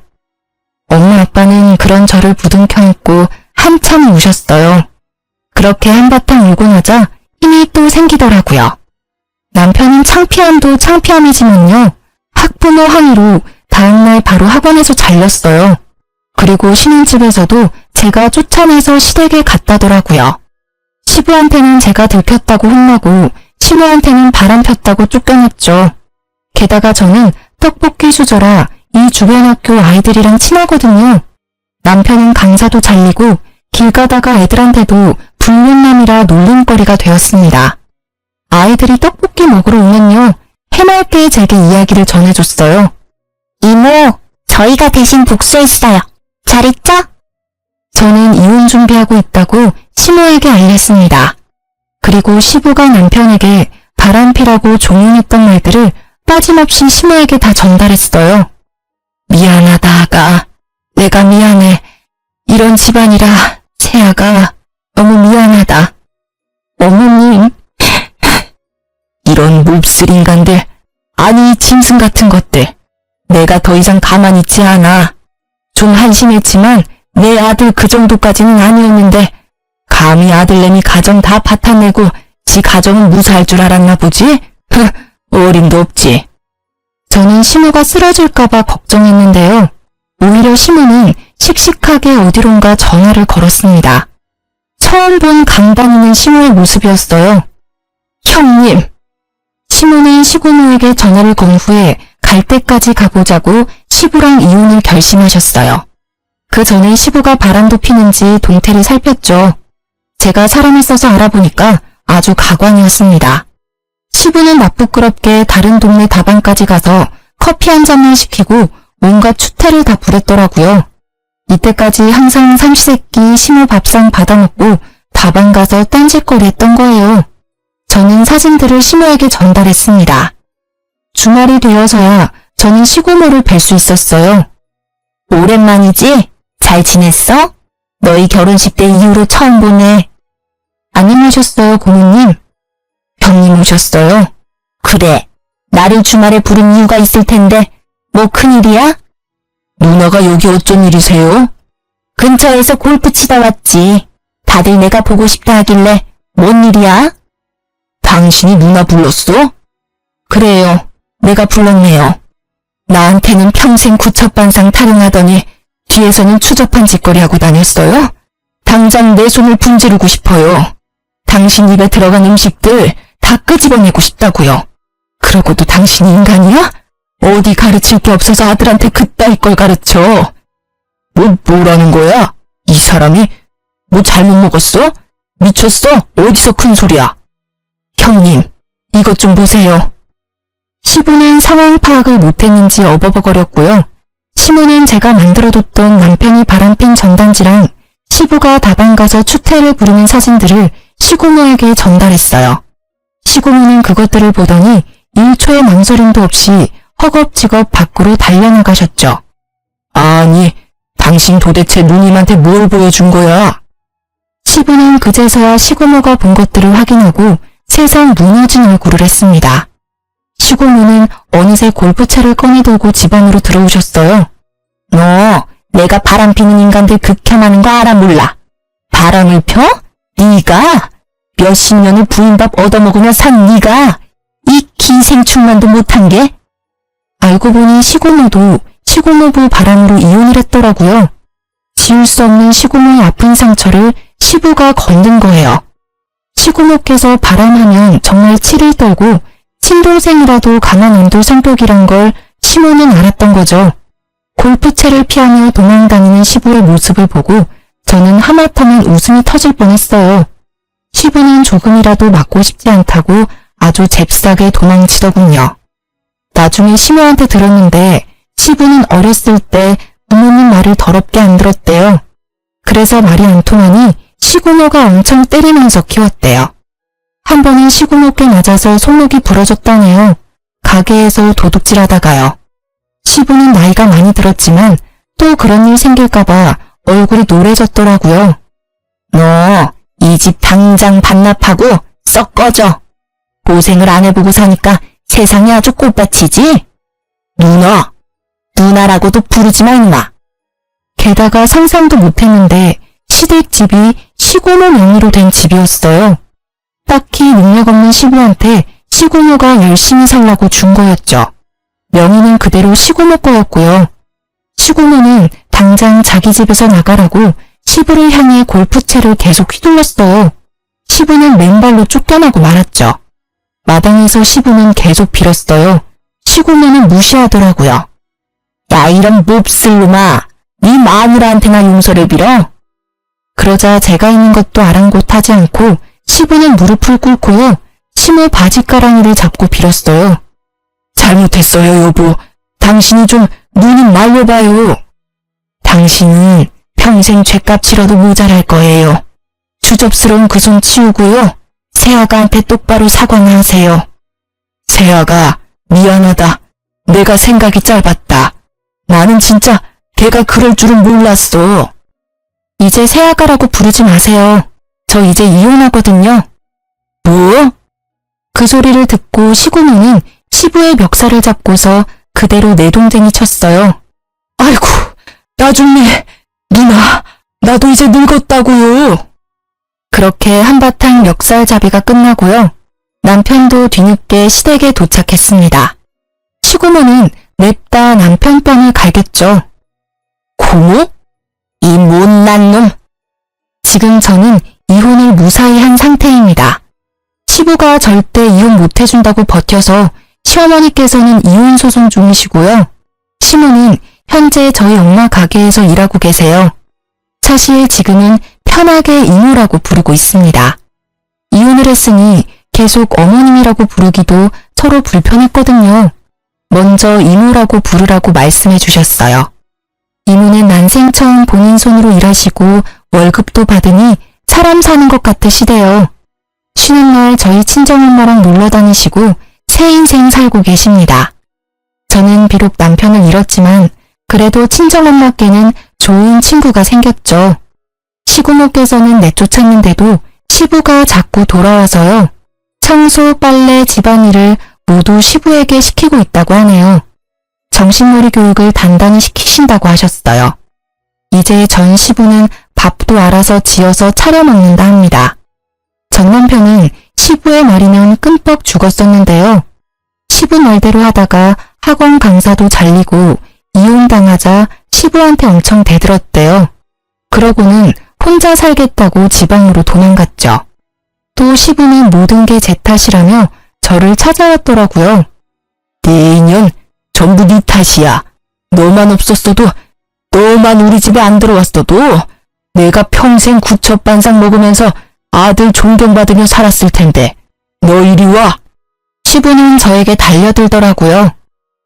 엄마 아빠는 그런 저를 부둥켜 안고 한참 우셨어요. 그렇게 한바탕 울고 나자 힘이 또 생기더라고요. 남편은 창피함도 창피함이지만요. 학부모 항의로 다음날 바로 학원에서 잘렸어요. 그리고 신혼집에서도 제가 쫓아내서 시댁에 갔다더라고요. 시부한테는 제가 들켰다고 혼나고 시모한테는 바람 폈다고 쫓겨났죠. 게다가 저는 떡볶이 수저라 이 주변 학교 아이들이랑 친하거든요. 남편은 강사도 잘리고 길 가다가 애들한테도 불륜남이라 놀림거리가 되었습니다. 아이들이 떡볶이 먹으러 오면요. 해맑게 제게 이야기를 전해줬어요. 이모, 저희가 대신 복수했어요. 잘 있죠? 저는 이혼 준비하고 있다고 시모에게 알렸습니다. 그리고 시부가 남편에게 바람피라고 종용했던 말들을 빠짐없이 시모에게 다 전달했어요. 미안하다 아가. 내가 미안해. 이런 집안이라 새아가 너무 미안하다. 어머님. 이런 몹쓸 인간들. 아니 짐승 같은 것들. 내가 더 이상 가만히 있지 않아. 좀 한심했지만 내 아들 그 정도까지는 아니었는데 감히 아들내미 가정 다 파탄내고 지 가정은 무사할 줄 알았나 보지? 어림도 없지. 저는 시모가 쓰러질까봐 걱정했는데요. 오히려 시모는 씩씩하게 어디론가 전화를 걸었습니다. 처음 본 강다니는 시모의 모습이었어요. 형님! 시모는 시고모에게 전화를 건 후에 갈 때까지 가보자고 시부랑 이혼을 결심하셨어요. 그 전에 시부가 바람도 피는지 동태를 살폈죠. 제가 사람을 써서 알아보니까 아주 가관이었습니다. 시부는 나쁘끄럽게 다른 동네 다방까지 가서 커피 한 잔만 시키고 온갖 추태를 다 부렸더라고요. 이때까지 항상 삼시세끼 시모 밥상 받아먹고 다방 가서 딴짓거리 했던 거예요. 저는 사진들을 시모에게 전달했습니다. 주말이 되어서야 저는 시고모를 뵐 수 있었어요. 오랜만이지? 잘 지냈어? 너희 결혼식 때 이후로 처음 보네. 안녕하셨어요, 고모님. 형님 오셨어요? 그래, 나를 주말에 부른 이유가 있을 텐데 뭐 큰일이야? 누나가 여기 어쩐 일이세요? 근처에서 골프 치다 왔지. 다들 내가 보고 싶다 하길래 뭔 일이야? 당신이 누나 불렀어? 그래요, 내가 불렀네요. 나한테는 평생 구첩반상 타령하더니 뒤에서는 추접한 짓거리 하고 다녔어요? 당장 내 손을 분지르고 싶어요. 당신 입에 들어간 음식들 다 끄집어내고 싶다고요. 그러고도 당신이 인간이야? 어디 가르칠 게 없어서 아들한테 그따위 걸 가르쳐. 뭐라는 거야? 이 사람이 뭐 잘못 먹었어? 미쳤어? 어디서 큰 소리야? 형님, 이것 좀 보세요. 시부는 상황 파악을 못했는지 어버버거렸고요. 시모는 제가 만들어뒀던 남편이 바람핀 전단지랑 시부가 다방 가서 추태를 부르는 사진들을 시고모에게 전달했어요. 시고모는 그것들을 보더니 1초의 망설임도 없이 허겁지겁 밖으로 달려나가셨죠. 아니, 당신 도대체 누님한테 뭘 보여준 거야? 시부는 그제서야 시고모가 본 것들을 확인하고 세상 무너진 얼굴을 했습니다. 시고모는 어느새 골프채를 꺼내들고 집 안으로 들어오셨어요. 너 내가 바람피는 인간들 극혐하는 거 알아 몰라? 바람을 펴? 네가? 몇십 년을 부인밥 얻어먹으며 산 네가? 이 기생충만도 못한 게? 알고 보니 시고모도 시고모부 바람으로 이혼을 했더라고요. 지울 수 없는 시고모의 아픈 상처를 시부가 건든 거예요. 시고모께서 바람하면 정말 치를 떨고 친동생이라도 가만 안 둘 성격이란 걸 시모는 알았던 거죠. 골프채를 피하며 도망다니는 시부의 모습을 보고 저는 하마터면 웃음이 터질 뻔했어요. 시부는 조금이라도 맞고 싶지 않다고 아주 잽싸게 도망치더군요. 나중에 시모한테 들었는데 시부는 어렸을 때 부모님 말을 더럽게 안 들었대요. 그래서 말이 안 통하니 시고모가 엄청 때리면서 키웠대요. 한 번은 시고모께 맞아서 손목이 부러졌다네요. 가게에서 도둑질하다가요. 시부는 나이가 많이 들었지만 또 그런 일 생길까봐 얼굴이 노래졌더라고요. 너 이 집 당장 반납하고 썩 꺼져. 고생을 안 해보고 사니까 세상이 아주 꽃밭이지? 누나라고도 부르지 마 임마. 게다가 상상도 못했는데 시댁집이 시고모 명의로 된 집이었어요. 딱히 능력 없는 시부한테 시고모가 열심히 살라고 준 거였죠. 명의는 그대로 시고모 거였고요. 시고모는 당장 자기 집에서 나가라고 시부를 향해 골프채를 계속 휘둘렀어요. 시부는 맨발로 쫓겨나고 말았죠. 마당에서 시부는 계속 빌었어요. 시고모는 무시하더라고요. 야, 이런 몹쓸 놈아, 네 마누라한테나 용서를 빌어? 그러자 제가 있는 것도 아랑곳하지 않고 시부는 무릎을 꿇고요. 시모 바지가랑이를 잡고 빌었어요. 잘못했어요, 여보. 당신이 좀 누님 말려봐요. 당신은 평생 죗값 치러도 모자랄 거예요. 추접스러운 그 손 치우고요. 새아가한테 똑바로 사과나 하세요. 새아가, 미안하다. 내가 생각이 짧았다. 나는 진짜 걔가 그럴 줄은 몰랐어. 이제 새아가라고 부르지 마세요. 저 이제 이혼하거든요. 뭐? 그 소리를 듣고 시고모는 시부의 멱살을 잡고서 그대로 내동댕이 쳤어요. 아이고, 나 죽네. 누나, 나도 이제 늙었다고요. 그렇게 한바탕 멱살잡이가 끝나고요. 남편도 뒤늦게 시댁에 도착했습니다. 시고모는 냅다 남편 뺨을 갈겠죠. 고모? 이 못난 놈! 지금 저는 이혼을 무사히 한 상태입니다. 시부가 절대 이혼 못해준다고 버텨서 시어머니께서는 이혼 소송 중이시고요. 시모는 현재 저희 엄마 가게에서 일하고 계세요. 사실 지금은 편하게 이모라고 부르고 있습니다. 이혼을 했으니 계속 어머님이라고 부르기도 서로 불편했거든요. 먼저 이모라고 부르라고 말씀해 주셨어요. 이모는 난생 처음 본인 손으로 일하시고 월급도 받으니 사람 사는 것 같으시대요. 쉬는 날 저희 친정엄마랑 놀러 다니시고 새 인생 살고 계십니다. 저는 비록 남편을 잃었지만 그래도 친정엄마께는 좋은 친구가 생겼죠. 시고모께서는 내쫓았는데도 시부가 자꾸 돌아와서요. 청소, 빨래, 집안일을 모두 시부에게 시키고 있다고 하네요. 정신머리 교육을 단단히 시키신다고 하셨어요. 이제 전 시부는 밥도 알아서 지어서 차려 먹는다 합니다. 전 남편은 시부의 말이면 끔뻑 죽었었는데요. 시부 말대로 하다가 학원 강사도 잘리고 이혼당하자 시부한테 엄청 대들었대요. 그러고는 혼자 살겠다고 지방으로 도망갔죠. 또 시부는 모든 게 제 탓이라며 저를 찾아왔더라고요. 네 인연 전부 네 탓이야. 너만 없었어도, 너만 우리 집에 안 들어왔어도 내가 평생 구첩반상 먹으면서 아들 존경받으며 살았을 텐데 너 이리 와. 시부는 저에게 달려들더라고요.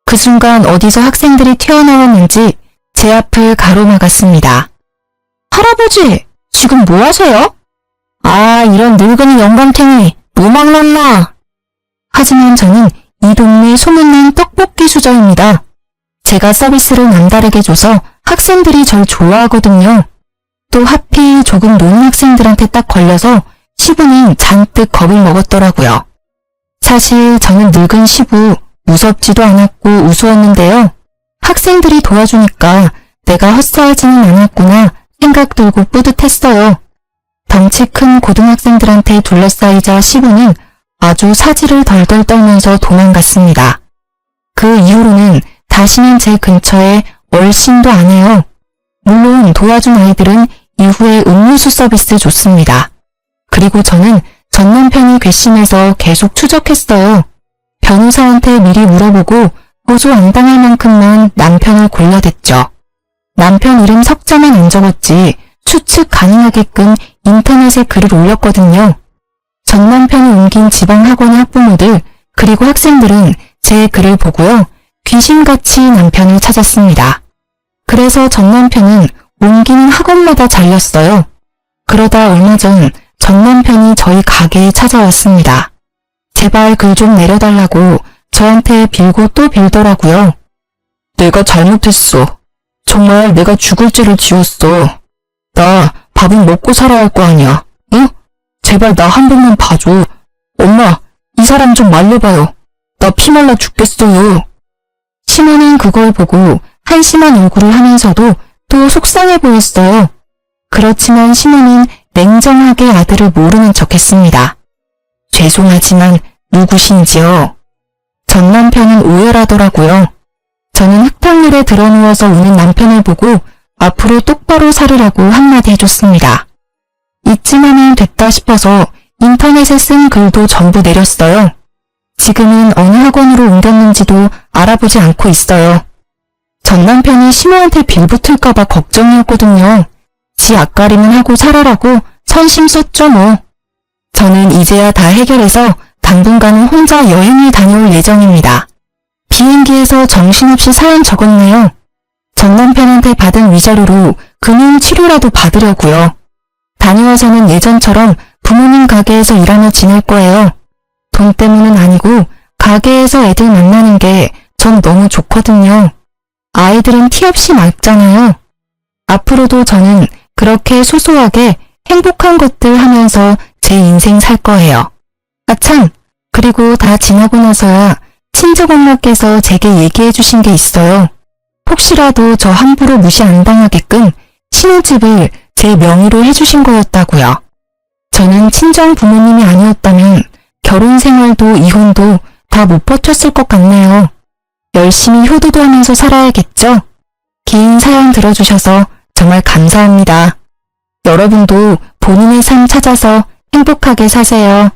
그 순간 어디서 학생들이 튀어나왔는지 제 앞을 가로막았습니다. 할아버지, 지금 뭐 하세요? 아, 이런 늙은이 영감탱이, 노망났나? 하지만 저는 이 동네 소문난 떡볶이 수저입니다. 제가 서비스를 남다르게 줘서 학생들이 절 좋아하거든요. 또 하필 조금 노는 학생들한테 딱 걸려서 시부는 잔뜩 겁을 먹었더라고요. 사실 저는 늙은 시부 무섭지도 않았고 우스웠는데요. 학생들이 도와주니까 내가 헛살지는 않았구나 생각 들고 뿌듯했어요. 덩치 큰 고등학생들한테 둘러싸이자 시부는 아주 사지를 덜덜 떨면서 도망갔습니다. 그 이후로는 다시는 제 근처에 얼씬도 안 해요. 물론 도와준 아이들은 이후에 음료수 서비스 줬습니다. 그리고 저는 전 남편이 괘씸해서 계속 추적했어요. 변호사한테 미리 물어보고 고소 안 당할 만큼만 남편을 골라댔죠. 남편 이름 석자만 안 적었지 추측 가능하게끔 인터넷에 글을 올렸거든요. 전 남편이 옮긴 지방학원의 학부모들 그리고 학생들은 제 글을 보고요. 귀신같이 남편을 찾았습니다. 그래서 전 남편은 옮기는 학원마다 잘렸어요. 그러다 얼마 전 전 남편이 저희 가게에 찾아왔습니다. 제발 글 좀 내려달라고 저한테 빌고 또 빌더라고요. 내가 잘못했어. 정말 내가 죽을 죄를 지었어. 나 밥은 먹고 살아야 할 거 아니야. 응? 제발 나 한 번만 봐줘. 엄마, 이 사람 좀 말려봐요. 나 피말라 죽겠어요. 시모는 그걸 보고 한심한 얼굴을 하면서도 또 속상해 보였어요. 그렇지만 시모는 냉정하게 아들을 모르는 척했습니다. 죄송하지만 누구신지요? 전 남편은 오열하더라고요. 저는 흙탕물에 드러누워서 우는 남편을 보고 앞으로 똑바로 살으라고 한마디 해줬습니다. 이쯤 하면 됐다 싶어서 인터넷에 쓴 글도 전부 내렸어요. 지금은 어느 학원으로 옮겼는지도 알아보지 않고 있어요. 전 남편이 시모한테 빌붙을까봐 걱정이었거든요. 지 앞가림은 하고 살아라고 선심 썼죠 뭐. 저는 이제야 다 해결해서 당분간은 혼자 여행을 다녀올 예정입니다. 비행기에서 정신없이 사연 적었네요. 전 남편한테 받은 위자료로 금융 치료라도 받으려고요. 다녀와서는 예전처럼 부모님 가게에서 일하며 지낼 거예요. 돈 때문은 아니고 가게에서 애들 만나는 게 전 너무 좋거든요. 아이들은 티 없이 맑잖아요. 앞으로도 저는 그렇게 소소하게 행복한 것들 하면서 제 인생 살 거예요. 아참, 그리고 다 지나고 나서야 친정엄마께서 제게 얘기해 주신 게 있어요. 혹시라도 저 함부로 무시 안 당하게끔 신혼집을 제 명의로 해주신 거였다고요. 저는 친정 부모님이 아니었다면 결혼 생활도 이혼도 다 못 버텼을 것 같네요. 열심히 효도도 하면서 살아야겠죠? 긴 사연 들어주셔서 정말 감사합니다. 여러분도 본인의 삶 찾아서 행복하게 사세요.